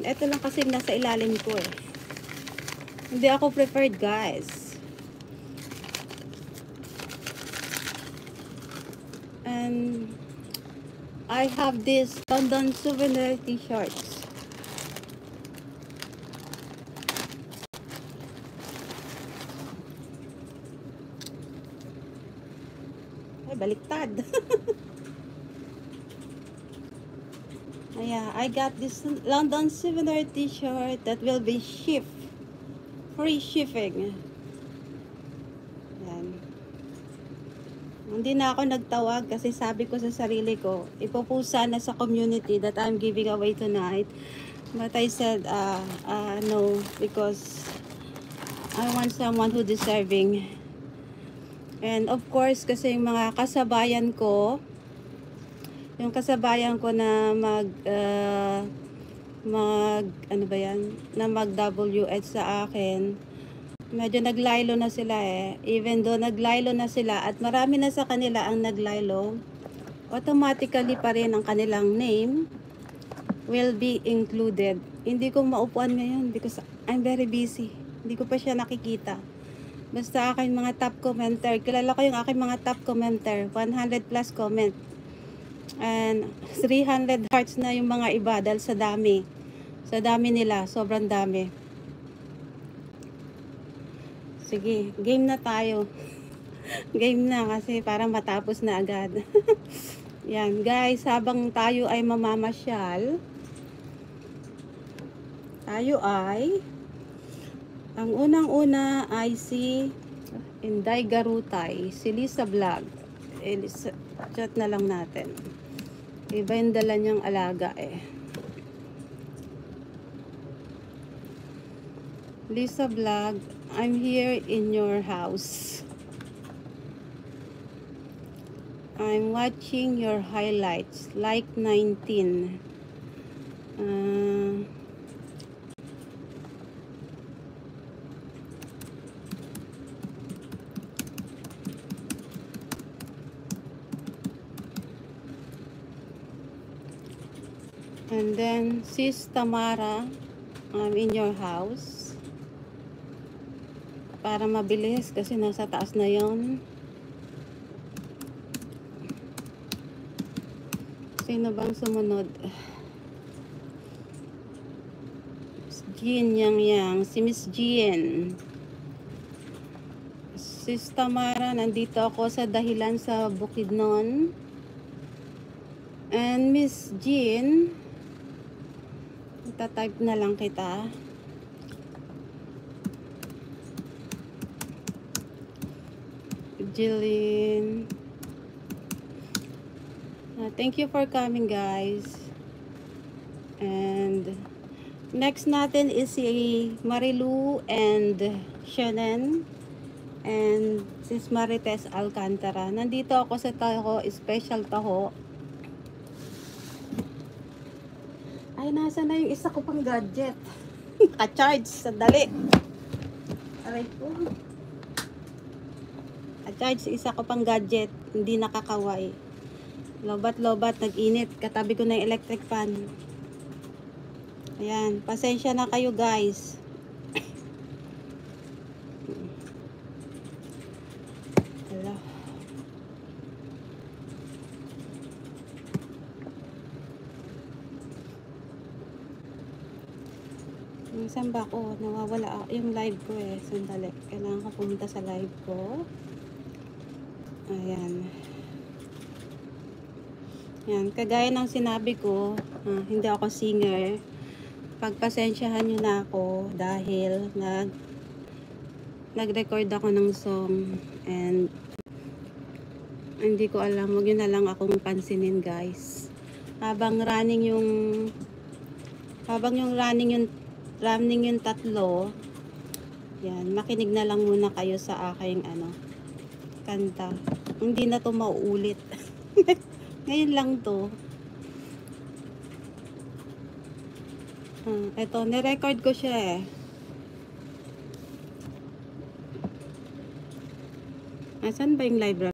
Ito lang kasi nasa ilalim ko eh. Hindi ako prepared, guys. And I have this London souvenir t-shirts. Ay, baliktad. Yeah, I got this London souvenir t-shirt that will be free shipping. Yan. Hindi na ako nagtawag kasi sabi ko sa sarili ko, ipopost sana sa community that I'm giving away tonight. But I said, no, because I want someone who deserving. And of course, kasi yung mga kasabayan ko, na ano ba yan, na mag WH sa akin, medyo naglaylo na sila eh. Even though naglaylo na sila at marami na sa kanila ang naglaylo, automatically pa rin ang kanilang name will be included. Hindi ko maupuan ngayon because I'm very busy. Hindi ko pa siya nakikita. Basta aking mga top commenter, kilala ko yung aking mga top commenter, 100 plus comment. And 300 hearts na yung mga iba dahil sa dami. Sa dami nila, sobrang dami. Sige, game na tayo. Game na kasi para matapos na agad. Yan, guys, habang tayo ay mamamasyal, ang unang-una ay si Inday Garutay, si Lisa Vlog. Chat na lang natin. Iba yung dala niyang alaga eh. Lisa Vlog, I'm here in your house. I'm watching your highlights, like 19. And then, Sis Tamara, I'm in your house. Para mabilis kasi nasa taas na yon. Sino bang sumunod? Jean Yang, si Miss Jean. Sis Tamara, nandito ako sa dahilan sa Bukidnon. And Miss Jean, type na lang kita. Jillian. Thank you for coming, guys. And next natin is si Marilu and Shannon and sis Marites Alcantara. Nandito ako sa Taho, special Taho. Ay, nasa na yung isa ko pang gadget. Ka-charge, sandali. Aray ko. Ka-charge, isa ko pang gadget. Hindi nakakaway. Lobat-lobat, nag-init. Katabi ko na yung electric fan. Ayan, pasensya na kayo, guys. Hello. Minsan ba ako, nawawala yung live ko eh. Sandali. Kailangan ko pumunta sa live ko. Ayan. Yan. Kagaya ng sinabi ko, hindi ako singer. Pagpasensyahan nyo na ako dahil nag-record ako ng song and hindi ko alam. Huwag yun na lang akong pansinin, guys. Habang running yung tatlo, yan, makinig na lang muna kayo sa aking kanta. Hindi na to mauulit. Ngayon lang to. Ito, nirecord ko siya eh. Asan ba yung live?